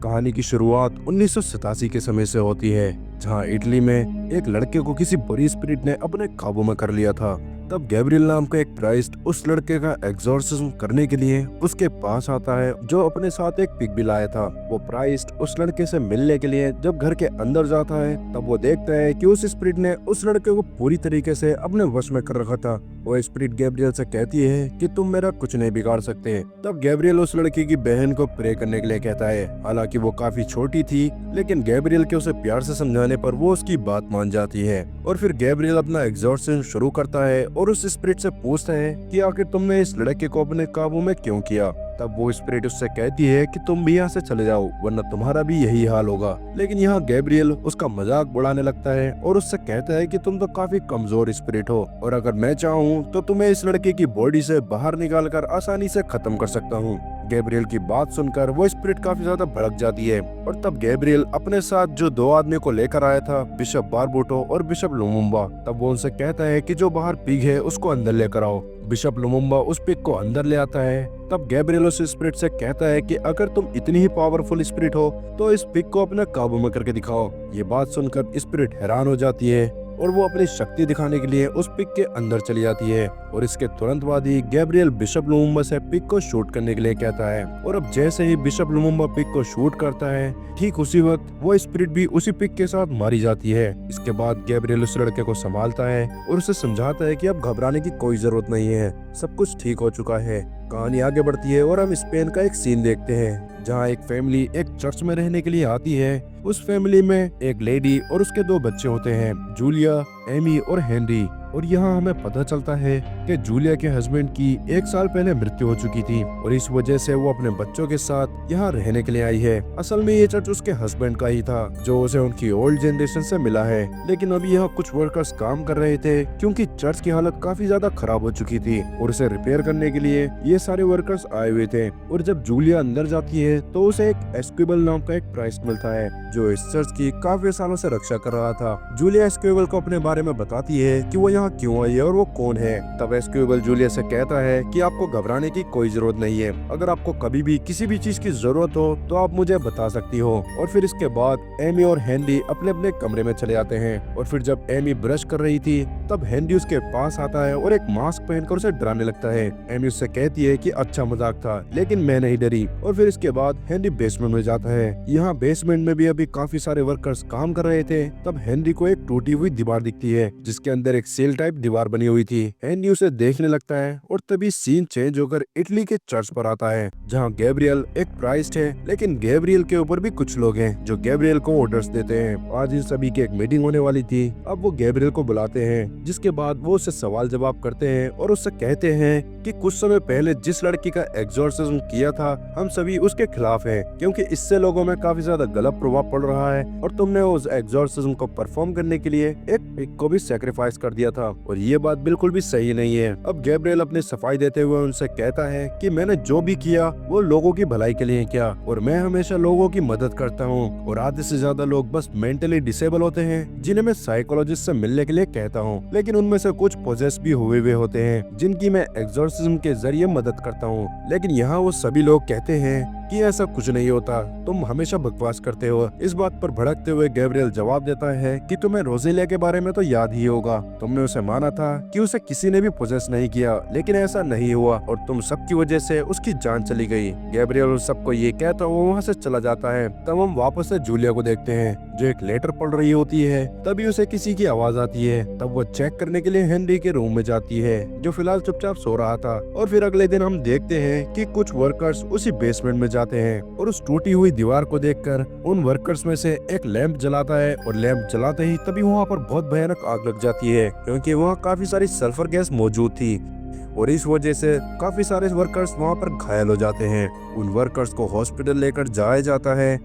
कहानी की शुरुआत 1987 के समय से होती है, जहां इटली में एक लड़के को किसी बुरी स्पिरिट ने अपने काबू में कर लिया था। तब गैब्रियल नाम का एक प्राइस्ट उस लड़के का एग्जॉर्सिज्म करने के लिए उसके पास आता है, जो अपने साथ एक पिग भी लाया था। वो प्राइस्ट उस लड़के से मिलने के लिए जब घर के अंदर जाता है, तब वो देखता है कि उस स्पिरिट ने उस लड़के को पूरी तरीके से अपने वश में कर रखा था। वो स्पिरिट गैब्रियल से कहती है कि तुम मेरा कुछ नहीं बिगाड़ सकते। तब गैब्रियल उस लड़की की बहन को प्रे करने के लिए कहता है। हालांकि वो काफी छोटी थी, लेकिन गैब्रियल के उसे प्यार से समझाने पर वो उसकी बात मान जाती है। और फिर गैब्रियल अपना एग्जॉर्सिज्म शुरू करता है और उस स्पिरिट से पूछता है कि आखिर तुमने इस लड़के को अपने काबू में क्यों किया। तब वो स्पिरिट उससे कहती है कि तुम भी यहाँ से चले जाओ, वरना तुम्हारा भी यही हाल होगा। लेकिन यहाँ गैब्रियल उसका मजाक उड़ाने लगता है और उससे कहता है कि तुम तो काफी कमजोर स्पिरिट हो, और अगर मैं चाहूँ तो तुम्हें इस लड़के की बॉडी से बाहर निकाल कर आसानी से खत्म कर सकता हूँ। गैब्रियल की बात सुनकर वो स्पिरिट काफी ज्यादा भड़क जाती है, और तब गैब्रियल अपने साथ जो दो आदमी को लेकर आया था, बिशप बारबोटो और बिशप लुमुम्बा, तब वो उनसे कहता है कि जो बाहर पिग है उसको अंदर लेकर आओ। बिशप लुमुम्बा उस पिग को अंदर ले आता है। तब गैब्रियल उस स्पिरिट से कहता है कि अगर तुम इतनी ही पावरफुल स्पिरिट हो तो इस पिग को अपने काबू में करके दिखाओ। ये बात सुनकर स्पिरिट हैरान हो जाती है और वो अपनी शक्ति दिखाने के लिए उस पिग के अंदर चली जाती है, और इसके तुरंत बाद ही गैब्रियल बिशप लुमुम्बा से पिग को शूट करने के लिए कहता है। और अब जैसे ही बिशप लुमुम्बा पिग को शूट करता है, ठीक उसी वक्त वो स्पिरिट भी उसी पिग के साथ मारी जाती है। इसके बाद गैब्रियल उस लड़के को संभालता है और उसे समझाता है कि अब घबराने की कोई जरूरत नहीं है, सब कुछ ठीक हो चुका है। कहानी आगे बढ़ती है और हम स्पेन का एक सीन देखते हैं, जहाँ एक फैमिली एक चर्च में रहने के लिए आती है। उस फैमिली में एक लेडी और उसके दो बच्चे होते हैं, जूलिया, एमी और हेनरी। और यहाँ हमें पता चलता है कि जूलिया के हस्बैंड की 1 साल पहले मृत्यु हो चुकी थी, और इस वजह से वो अपने बच्चों के साथ यहाँ रहने के लिए आई है। असल में ये चर्च उसके हस्बैंड का ही था, जो उसे उनकी ओल्ड जनरेशन से मिला है। लेकिन अभी यहाँ कुछ वर्कर्स काम कर रहे थे, क्योंकि चर्च की हालत काफी ज्यादा खराब हो चुकी थी, और उसे रिपेयर करने के लिए ये सारे वर्कर्स आए हुए थे। और जब जूलिया अंदर जाती है तो उसे एक एस्क्विबल नाम का एक प्राइस्ट मिलता है, जो इस चर्च की काफी सालों से रक्षा कर रहा था। जूलिया एस्क्विबल को अपने बारे में बताती है कि वो यहाँ क्यों आई है और वो कौन है। तब एस्क्विबल जूलिया से कहता है कि आपको घबराने की कोई जरूरत नहीं है, अगर आपको कभी भी किसी भी चीज की जरूरत हो तो आप मुझे बता सकती हो। और फिर इसके बाद एमी और हेनरी अपने अपने कमरे में चले जाते हैं। और फिर जब एमी ब्रश कर रही थी, तब हेनरी उसके पास आता है और एक मास्क पहनकर उसे डराने लगता है। एमी उससे कहती है कि अच्छा मजाक था, लेकिन मैं नहीं डरी। और फिर इसके बाद हेनरी बेसमेंट में जाता है। यहाँ बेसमेंट में भी अभी काफी सारे वर्कर्स काम कर रहे थे। तब हेनरी को एक टूटी हुई दीवार दिखती है, जिसके अंदर एक सेल टाइप दीवार बनी हुई थी। हेनरी उसे देखने लगता है, और तभी सीन चेंज होकर इटली के चर्च पर आता है, जहाँ गैब्रियल एक प्राइस्ट है, लेकिन गैब्रियल के ऊपर भी कुछ लोग हैं जो गैब्रियल को ऑर्डर्स देते हैं। आज इन सभी की एक मीटिंग होने वाली थी। अब वो गैब्रियल को बुलाते हैं, जिसके बाद वो उससे सवाल जवाब करते हैं और उससे कहते हैं कि कुछ समय पहले जिस लड़की का एग्जॉर्सिज्म किया था, हम सभी उसके खिलाफ हैं, क्योंकि इससे लोगों में काफी ज्यादा गलत प्रभाव पड़ रहा है, और तुमने उस एग्जॉर्सिज्म को परफॉर्म करने के लिए एक पिग को भी सैक्रिफाइस कर दिया था, और ये बात बिल्कुल भी सही नहीं है। अब गैब्रियल अपनी सफाई देते हुए उनसे कहता है कि मैंने जो भी किया वो लोगों की भलाई के लिए किया, और मैं हमेशा लोगों की मदद करता हूँ, और आधे से ज्यादा लोग बस मेंटली डिसेबल होते हैं, जिन्हें मैं साइकोलॉजिस्ट से मिलने के लिए कहता हूँ, लेकिन उनमें से कुछ पोजेस भी हुए होते हैं, जिनकी मैं एग्जॉर्सिज्म के जरिए मदद करता हूँ। लेकिन यहाँ वो सभी लोग कहते हैं कि ऐसा कुछ नहीं होता, तुम हमेशा बकवास करते हो। इस बात पर भड़कते हुए गैब्रियल जवाब देता है कि तुम्हें रोजेलिया के बारे में तो याद ही होगा, तुमने उसे माना था कि उसे किसी ने भी पोजेस नहीं किया, लेकिन ऐसा नहीं हुआ, और तुम सबकी वजह से उसकी जान चली गई। गैब्रियल उन सबको ये कहता हुआ वहाँ से चला जाता है। तब हम वापस से जूलिया को देखते हैं, जो एक लेटर पढ़ रही होती है। तभी उसे किसी की आवाज आती है। तब वो चेक करने के लिए हेनरी के रूम में जाती है, जो फिलहाल चुपचाप सो रहा था। और फिर अगले दिन हम देखते हैं कि कुछ वर्कर्स उसी बेसमेंट में जाते हैं, और उस टूटी हुई दीवार को देखकर उन वर्कर्स में से एक लैंप जलाता है, और लैंप जलाते ही तभी वहाँ पर बहुत भयानक आग लग जाती है, क्योंकि वहाँ काफी सारी सल्फर गैस मौजूद थी, और इस वजह से काफी सारे वर्कर्स वहाँ पर घायल हो जाते हैं। उन वर्कर्स को हॉस्पिटल लेकर जाया जाता है,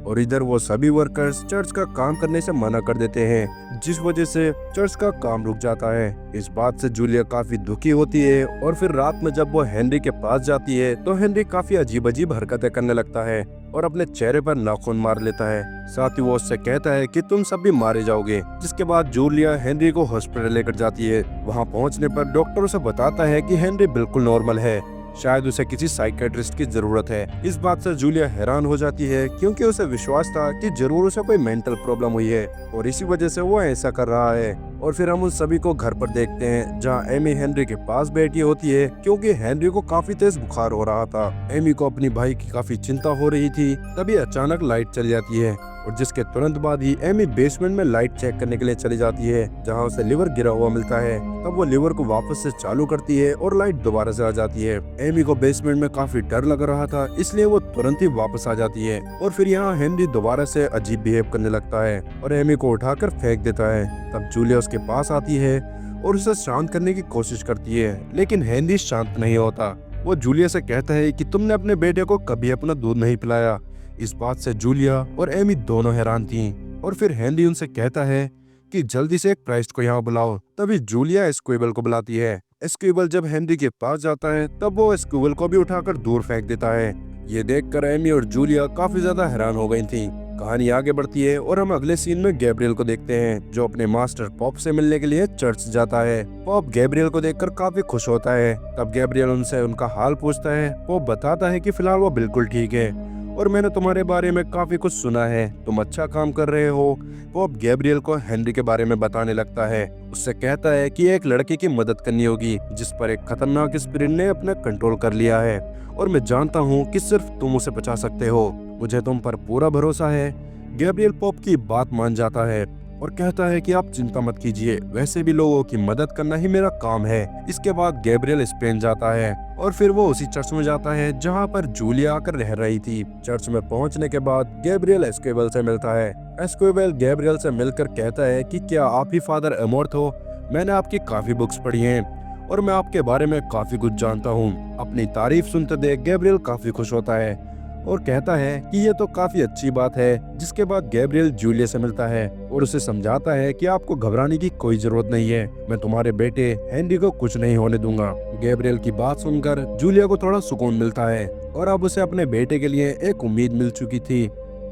और इधर वो सभी वर्कर्स चर्च का काम करने से मना कर देते हैं, जिस वजह से चर्च का काम रुक जाता है। इस बात से जूलिया काफी दुखी होती है, और फिर रात में जब वो हेनरी के पास जाती है तो हेनरी काफी अजीब अजीब हरकतें करने लगता है, और अपने चेहरे पर नाखून मार लेता है। साथ ही वो उससे कहता है कि तुम सब भी मारे जाओगे। जिसके बाद जूलिया हेनरी को हॉस्पिटल लेकर जाती है। वहाँ पहुँचने पर डॉक्टर उसे बताता है कि हेनरी बिल्कुल नॉर्मल है, शायद उसे किसी साइकेट्रिस्ट की जरूरत है। इस बात से जूलिया हैरान हो जाती है क्योंकि उसे विश्वास था कि जरूर उसे कोई मेंटल प्रॉब्लम हुई है और इसी वजह से वो ऐसा कर रहा है। और फिर हम उन सभी को घर पर देखते हैं जहाँ एमी हेनरी के पास बैठी होती है क्योंकि हेनरी को काफी तेज बुखार हो रहा था। एमी को अपनी भाई की काफी चिंता हो रही थी। तभी अचानक लाइट चली जाती है और जिसके तुरंत बाद ही एमी बेसमेंट में लाइट चेक करने के लिए चली जाती है जहां उसे लिवर गिरा हुआ मिलता है। तब वो लिवर को वापस से चालू करती है और लाइट दोबारा से आ जाती है। एमी को बेसमेंट में काफी डर लग रहा था इसलिए वो तुरंत ही वापस आ जाती है और फिर यहाँ हेनरी दोबारा से अजीब बिहेव करने लगता है और एमी को उठाकर फेंक देता है। तब जूलिया उसके पास आती है और उसे शांत करने की कोशिश करती है लेकिन हेनरी शांत नहीं होता। वो जूलिया से कहता है कि तुमने अपने बेटे को कभी अपना दूध नहीं पिलाया। इस बात से जूलिया और एमी दोनों हैरान थीं और फिर हेनरी उनसे कहता है कि जल्दी से एक प्राइस्ट को यहाँ बुलाओ। तभी जूलिया एस्क्विबल को बुलाती है। एस्क्विबल जब हेनरी के पास जाता है तब वो एस्क्विबल को भी उठाकर दूर फेंक देता है। ये देखकर एमी और जूलिया काफी ज्यादा हैरान हो गई थीं। कहानी आगे बढ़ती है और हम अगले सीन में गैब्रियल को देखते हैं जो अपने मास्टर पॉप से मिलने के लिए चर्च जाता है। पॉप गैब्रियल को देखकर काफी खुश होता है। तब गैब्रियल उनसे उनका हाल पूछता है। पॉप बताता है कि फिलहाल वो बिल्कुल ठीक है और मैंने तुम्हारे बारे में काफी कुछ सुना है, तुम अच्छा काम कर रहे हो। पॉप गैब्रियल को हेनरी के बारे में बताने लगता है। उससे कहता है कि एक लड़के की मदद करनी होगी जिस पर एक खतरनाक स्पिरिट ने अपना कंट्रोल कर लिया है और मैं जानता हूँ कि सिर्फ तुम उसे बचा सकते हो। मुझे तुम पर पूरा भरोसा है। गैब्रियल पॉप की बात मान जाता है और कहता है कि आप चिंता मत कीजिए, वैसे भी लोगों की मदद करना ही मेरा काम है। इसके बाद गैब्रियल स्पेन जाता है और फिर वो उसी चर्च में जाता है जहाँ पर जूलिया आकर रह रही थी। चर्च में पहुँचने के बाद गैब्रियल एस्क्विबल से मिलता है। एस्क्विबल गैब्रियल से मिलकर कहता है कि क्या आप ही फादर अमोर्थ हो? मैंने आपकी काफी बुक्स पढ़ी हैं और मैं आपके बारे में काफी कुछ जानता हूँ। अपनी तारीफ सुनते देख गैब्रियल काफी खुश होता है और कहता है कि ये तो काफी अच्छी बात है। जिसके बाद गैब्रियल जूलिया से मिलता है और उसे समझाता है कि आपको घबराने की कोई जरूरत नहीं है, मैं तुम्हारे बेटे हेनरी को कुछ नहीं होने दूंगा। गैब्रियल की बात सुनकर जूलिया को थोड़ा सुकून मिलता है और अब उसे अपने बेटे के लिए एक उम्मीद मिल चुकी थी।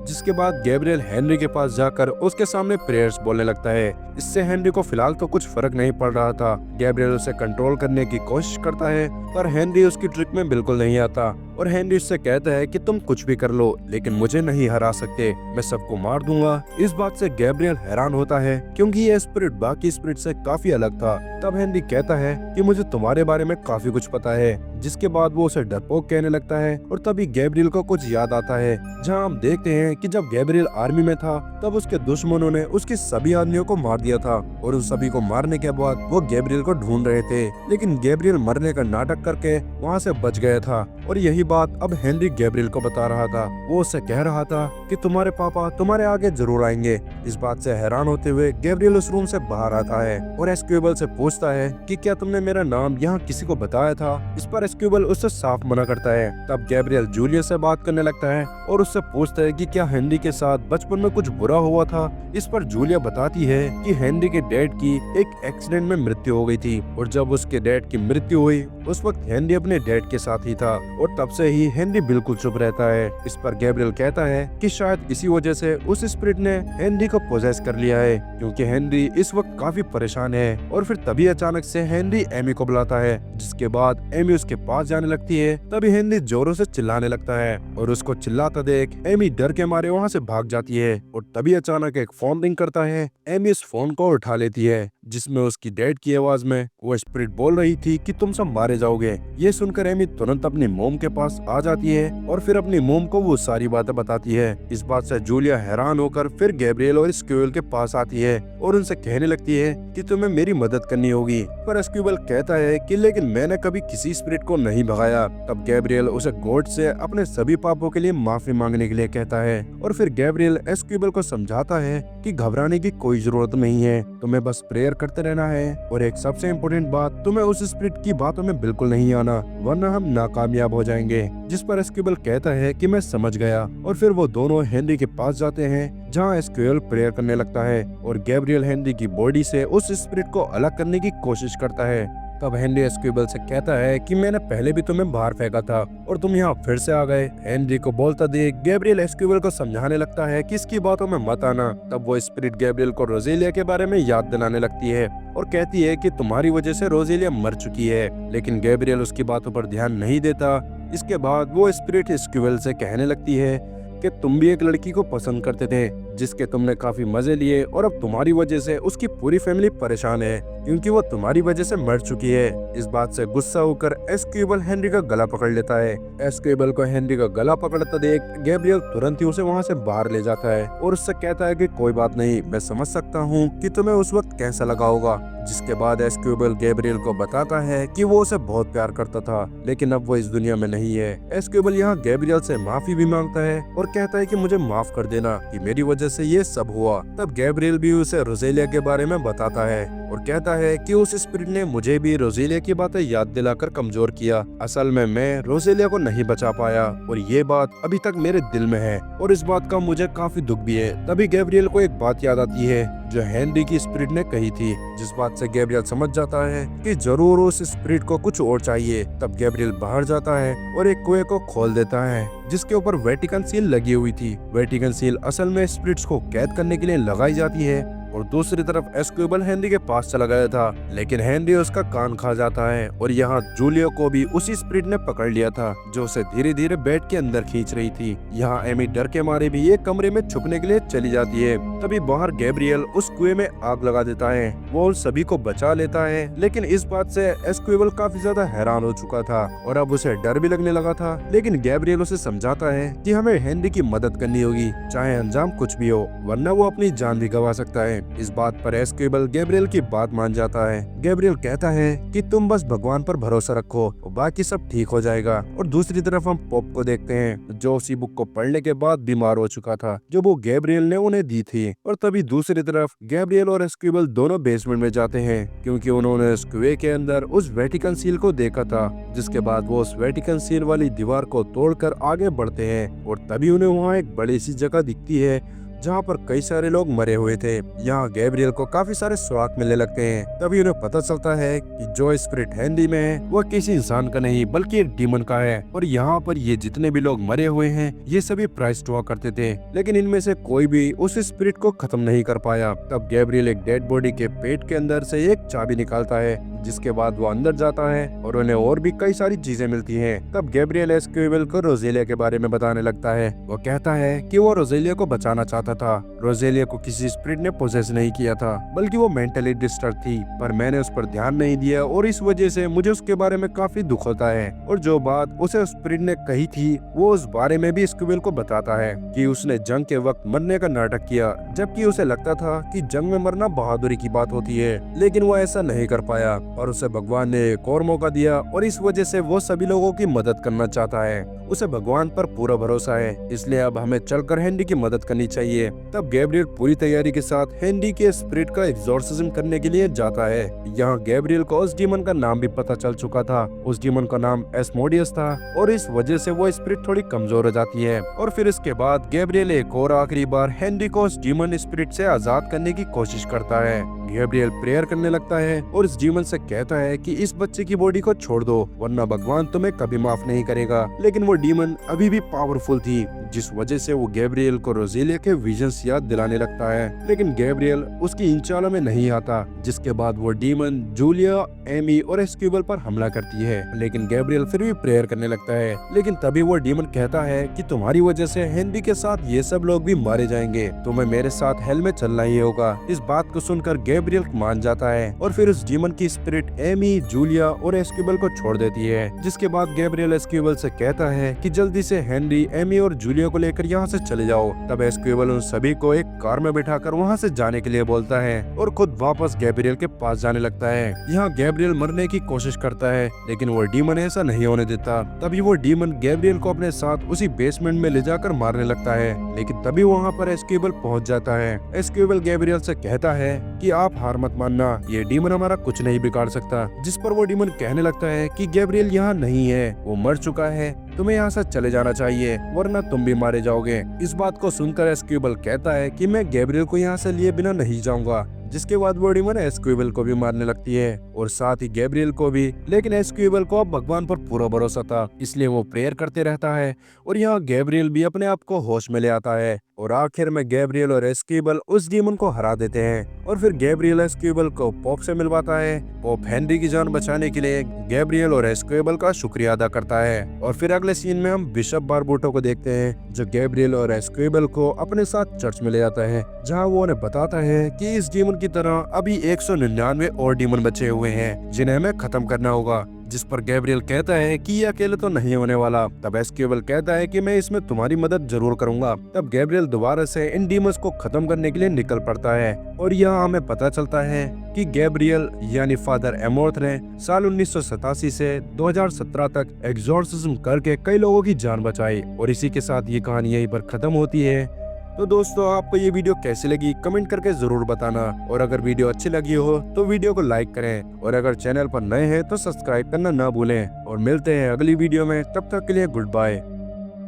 जिसके बाद गैब्रियल हेनरी के पास जाकर उसके सामने प्रेयर्स बोलने लगता है। इससे हेनरी को फिलहाल तो कुछ फर्क नहीं पड़ रहा था। गैब्रियल उसे कंट्रोल करने की कोशिश करता है पर हेनरी उसकी ट्रिक में बिल्कुल नहीं आता और हेनरी उससे कहता है कि तुम कुछ भी कर लो लेकिन मुझे नहीं हरा सकते, मैं सबको मार दूंगा। इस बात से गैब्रियल हैरान होता है क्योंकि ये स्पिरिट बाकी स्पिरिट से काफी अलग था। तब हेनरी कहता है कि मुझे तुम्हारे बारे में काफी कुछ पता है। जिसके बाद वो उसे डरपोक कहने लगता है और तभी गैब्रियल को कुछ याद आता है जहाँ हम देखते हैं कि जब गैब्रियल आर्मी में था तब उसके दुश्मनों ने उसके सभी आदमियों को मार दिया था और उन सभी को मारने के बाद वो गैब्रियल को ढूंढ रहे थे लेकिन गैब्रियल मरने का नाटक करके वहाँ से बच गया था। और यही बात अब हेनरी गैब्रियल को बता रहा था। वो उससे कह रहा था कि तुम्हारे पापा तुम्हारे आगे जरूर आएंगे। इस बात से हैरान होते हुए गैब्रियल उस रूम से बाहर आता है और एस्क्विबल से पूछता है कि क्या तुमने मेरा नाम यहाँ किसी को बताया था? इस पर एस्क्विबल उससे साफ मना करता है। तब गैब्रियल जूलिया से बात करने लगता है और उससे पूछता है कि क्या हेनरी के साथ बचपन में कुछ बुरा हुआ था। इस पर जूलिया बताती है कि हेनरी के डैड की एक एक्सीडेंट में मृत्यु हो गई थी और जब उसके डैड की मृत्यु हुई उस वक्त हेनरी अपने डैड के साथ ही था और तब से ही हेनरी बिल्कुल चुप रहता है। इस पर गैब्रियल कहता है कि शायद इसी वजह से उस स्पिरिट ने हेनरी को पोजेस कर लिया है क्योंकि हेनरी इस वक्त काफी परेशान है। और फिर तभी अचानक से हेनरी एमी को बुलाता है जिसके बाद एमी उसके पास जाने लगती है। तभी हेनरी जोरों से चिल्लाने लगता है और उसको चिल्लाता देख एमी डर के मारे वहाँ से भाग जाती है और तभी अचानक एक फोन रिंग करता है। एमी इस फोन को उठा लेती है जिसमें उसकी डैड की आवाज में वो स्पिरिट बोल रही थी कि तुम सब मारे जाओगे। ये सुनकर एमी तुरंत अपनी मोम के पास आ जाती है और फिर अपनी मोम को वो सारी बातें बताती है। इस बात से जूलिया हैरान होकर फिर गैब्रियल और एस्क्विबल के पास आती है और उनसे कहने लगती है कि तुम्हें मेरी मदद करनी होगी। पर एस्क्विबल कहता है कि लेकिन मैंने कभी किसी स्पिरिट को नहीं भगाया। तब गैब्रियल उसे गॉड से अपने सभी पापों के लिए माफी मांगने के लिए कहता है और फिर गैब्रियल एस्क्विबल को समझाता है कि घबराने की कोई जरूरत नहीं है, तुम्हें बस प्रेयर करते रहना है और एक सबसे इम्पोर्टेंट बात, तुम्हें उस स्पिरिट की बातों में बिल्कुल नहीं आना वरना हम नाकामयाब हो जाएंगे। जिस पर एस्क्विबल कहता है कि मैं समझ गया और फिर वो दोनों हेनरी के पास जाते हैं जहाँ एस्क्विबल प्रेयर करने लगता है और गैब्रियल हेनरी की बॉडी से उस स्पिरिट को अलग करने की कोशिश करता है। तब हेनरी एस्क्विबल से कहता है कि मैंने पहले भी तुम्हें बाहर फेंका था और तुम यहाँ फिर से आ गए। हेनरी को बोलता देख गैब्रियल एस्क्विबल को समझाने लगता है कि इसकी बातों में मत आना। तब वो स्पिरिट गैब्रियल को रोजेलिया के बारे में याद दिलाने लगती है और कहती है कि तुम्हारी वजह से रोजेलिया मर चुकी है, लेकिन गैब्रियल उसकी बातों पर ध्यान नहीं देता। इसके बाद वो स्पिरिट एस्क्विबल से कहने लगती है कि तुम भी एक लड़की को पसंद करते थे जिसके तुमने काफी मजे लिए और अब तुम्हारी वजह से उसकी पूरी फैमिली परेशान है क्योंकि वो तुम्हारी वजह से मर चुकी है। इस बात से गुस्सा होकर एस्क्विबल हेनरी का गला पकड़ लेता है। एस्क्विबल को हेनरी का गला पकड़ता देख गैब्रियल तुरंत ही उसे वहाँ से बाहर ले जाता है और उससे कहता है कि कोई बात नहीं, मैं समझ सकता हूँ कि तुम्हें उस वक्त कैसा लगा होगा। जिसके बाद एस्क्विबल गैब्रियल को बताता है कि वो उसे बहुत प्यार करता था लेकिन अब वो इस दुनिया में नहीं है। एस्क्विबल यहाँ गैब्रियल से माफी भी मांगता है और कहता है कि मुझे माफ कर देना कि मेरी वजह से ये सब हुआ। तब गैब्रियल भी उसे रोजेलिया के बारे में बताता है और कहता है कि उस स्पिरिट ने मुझे भी रोजेलिया की बातें याद दिलाकर कमजोर किया। असल में मैं रोजेलिया को नहीं बचा पाया और ये बात अभी तक मेरे दिल में है और इस बात का मुझे काफी दुख भी है। तभी गैब्रियल को एक बात याद आती है जो हेनरी की स्पिरिट ने कही थी, जिस बात से गैब्रियल समझ जाता है कि जरूर उस स्पिरिट को कुछ और चाहिए। तब गैब्रियल बाहर जाता है और एक कुएं को खोल देता है जिसके ऊपर वेटिकन सील लगी हुई थी। वेटिकन सील असल में स्पिरिट्स को कैद करने के लिए लगाई जाती है और दूसरी तरफ एस्क्विबल हेनरी के पास चला गया था लेकिन हेनरी उसका कान खा जाता है और यहाँ जूलिया को भी उसी स्पिरिट ने पकड़ लिया था जो उसे धीरे धीरे बेड के अंदर खींच रही थी। यहाँ एमी डर के मारे भी एक कमरे में छुपने के लिए चली जाती है। तभी बाहर गैब्रियल उस कुएं में आग लगा देता है। वो उन सभी को बचा लेता है लेकिन इस बात से एस्क्विबल काफी ज्यादा हैरान हो चुका था और अब उसे डर भी लगने लगा था। लेकिन गैब्रियल उसे समझाता है कि हमें हेनरी की मदद करनी होगी चाहे अंजाम कुछ भी हो, वरना वो अपनी जान भी गंवा सकता है। इस बात पर एस्क्विबल गैब्रियल की बात मान जाता है। गैब्रियल कहता है कि तुम बस भगवान पर भरोसा रखो और बाकी सब ठीक हो जाएगा। और दूसरी तरफ हम पॉप को देखते हैं जो उसी बुक को पढ़ने के बाद बीमार हो चुका था जो वो गैब्रियल ने उन्हें दी थी। और तभी दूसरी तरफ गैब्रियल और एस्क्विबल दोनों बेसमेंट में जाते हैं क्योंकि उन्होंने उस कुएं के अंदर उस वेटिकन सील को देखा था। जिसके बाद वो उस वेटिकन सील वाली दीवार को तोड़कर आगे बढ़ते हैं और तभी उन्हें वहाँ एक बड़ी सी जगह दिखती है जहाँ पर कई सारे लोग मरे हुए थे। यहाँ गैब्रियल को काफी सारे सुराग मिलने लगते हैं। तभी उन्हें पता चलता है कि जो स्पिरिट हेनरी में है वो किसी इंसान का नहीं बल्कि एक डीमन का है और यहाँ पर ये जितने भी लोग मरे हुए हैं ये सभी प्राइस्ट हुआ करते थे लेकिन इनमें से कोई भी उस स्पिरिट को खत्म नहीं कर पाया। तब गैब्रियल एक डेड बॉडी के पेट के अंदर से एक चाबी निकालता है जिसके बाद वो अंदर जाता है और उन्हें और भी कई सारी चीजें मिलती हैं। तब गैब्रियल एस्क्विबल को रोजेलिया के बारे में बताने लगता है। वो कहता है कि वो रोजेलिया को बचाना चाहता था। रोजेलिया को किसी स्पिरिट ने पोजेस नहीं किया था बल्कि वो मेंटली डिस्टर्ब थी, पर मैंने उस पर ध्यान नहीं दिया और इस वजह से मुझे उसके बारे में काफी दुख होता है। और जो बात उसे स्पिरिट ने कही थी वो उस बारे में भी एस्क्विबल को बताता है कि उसने जंग के वक्त मरने का नाटक किया जबकि उसे लगता था कि जंग में मरना बहादुरी की बात होती है, लेकिन वो ऐसा नहीं कर पाया और उसे भगवान ने एक और मौका दिया और इस वजह से वो सभी लोगों की मदद करना चाहता है। उसे भगवान पर पूरा भरोसा है, इसलिए अब हमें चलकर हेनरी की मदद करनी चाहिए। तब गैब्रियल पूरी तैयारी के साथ हेनरी के स्पिरिट का एग्जॉर्सिज्म करने के लिए जाता है। यहाँ गैब्रियल को उस डीमन का नाम भी पता चल चुका था। उस डीमन का नाम एस्मोडियस था और इस वजह से वो स्पिरिट थोड़ी कमजोर हो जाती है। और फिर इसके बाद गैब्रियल एक और आखिरी बार हेनरी को उस डीमन स्पिरिट से आजाद करने की कोशिश करता है। गैब्रियल प्रेयर करने लगता है और इस डीमन से कहता है कि इस बच्चे की बॉडी को छोड़ दो वरना भगवान तुम्हें कभी माफ नहीं करेगा। लेकिन वो डीमन अभी भी पावरफुल थी जिस वजह से वो गैब्रियल को रोजेलिया के विजन्स याद दिलाने लगता है, लेकिन गैब्रियल उसकी इन चालों में नहीं आता। जिसके बाद वो डीमन जूलिया, एमी और एस्क्विबल पर हमला करती है, लेकिन गैब्रियल फिर भी प्रेयर करने लगता है। लेकिन तभी वो डीमन कहता है कि तुम्हारी वजह से हेनरी के साथ ये सब लोग भी मारे जाएंगे, तुम्हें मेरे साथ हेल में चलना ही होगा। इस बात को सुनकर गैब्रियल मान जाता है और फिर उस डीमन की स्पिरिट एमी, जूलिया और एस्क्विबल को छोड़ देती है। जिसके बाद गैब्रियल एस्क्विबल से कहता है कि जल्दी से हेनरी, एमी और जूलिया को लेकर यहाँ से चले जाओ। तब एस्क्विबल उन सभी को एक कार में बिठाकर वहाँ से जाने के लिए बोलता है और खुद वापस गैब्रियल के पास जाने लगता है। यहाँ गैब्रियल मरने की कोशिश करता है लेकिन वो डीमन ऐसा नहीं होने देता। तभी वो डीमन गैब्रियल को अपने साथ उसी बेसमेंट में ले जाकर मारने लगता है, लेकिन तभी वहाँ पर एस्क्विबल पहुँच जाता है। एस्क्विबल गैब्रियल से कहता है कि आप हार मत मानना, ये डीमन हमारा कुछ नहीं बिगाड़ सकता। जिस पर वो डीमन कहने लगता है कि गैब्रियल यहाँ नहीं है, वो मर चुका है, तुम्हें यहाँ से चले जाना चाहिए वरना तुम भी मारे जाओगे। इस बात को सुनकर एस्क्विबल कहता है कि मैं गैब्रियल को यहाँ से लिए बिना नहीं जाऊंगा। जिसके बाद वो डीमन एस्क्विबल को भी मारने लगती है और साथ ही गैब्रियल को भी। लेकिन एस्क्यूबल को अब भगवान पर पूरा भरोसा था, इसलिए वो प्रेयर करते रहता है और यहाँ गैब्रियल भी अपने आप को होश में ले आता है और आखिर में गैब्रियल और एस्क्यूबल उस डीमन को हरा देते हैं। और फिर गैब्रियल एस्क्यूबल को पोप से मिलवाता है। पोप हेनरी की जान बचाने के लिए गैब्रियल और एस्क्यूबल का शुक्रिया अदा करता है। और फिर अगले सीन में हम बिशप बारबोटो को देखते हैं, जो गैब्रियल और एस्क्यूबल को अपने साथ चर्च में ले जाता है, जहाँ वो उन्हें बताता है कि इस डीमन की तरह अभी 199 और डीमन बचे हुए हैं जिन्हें हमें खत्म करना होगा। जिस पर गैब्रियल कहता है कि ये अकेले तो नहीं होने वाला। तब एस्क्यूबल कहता है कि मैं इसमें तुम्हारी मदद जरूर करूंगा। तब गैब्रियल दोबारा से इन डीमंस को खत्म करने के लिए निकल पड़ता है और यहाँ हमें पता चलता है कि गैब्रियल यानी फादर एमोर्थ ने साल 1987 से 2017 तक एग्जॉर्सिज्म करके कई लोगों की जान बचाई। और इसी के साथ ये कहानी यहीं पर खत्म होती है। तो दोस्तों, आपको ये वीडियो कैसी लगी कमेंट करके जरूर बताना, और अगर वीडियो अच्छी लगी हो तो वीडियो को लाइक करें, और अगर चैनल पर नए हैं तो सब्सक्राइब करना ना भूलें। और मिलते हैं अगली वीडियो में, तब तक के लिए गुड बाय।